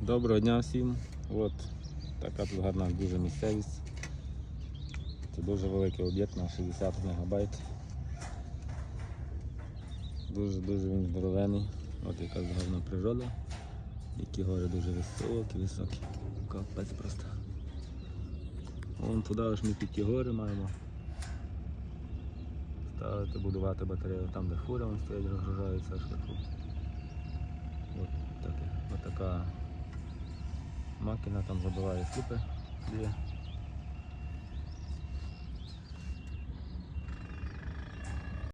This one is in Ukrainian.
Доброго дня всім. От така тут гарна дуже місцевість. Це дуже великий об'єкт на 60 МБ. Дуже він здоровений. От яка гарна природа. Які гори дуже високі. Капець просто. Вон туди аж ми під ті гори маємо. Ставити, будувати батарею там, де фури вон стоять, розгружаються аж вверху. Ось така макіна там забиває сліпи.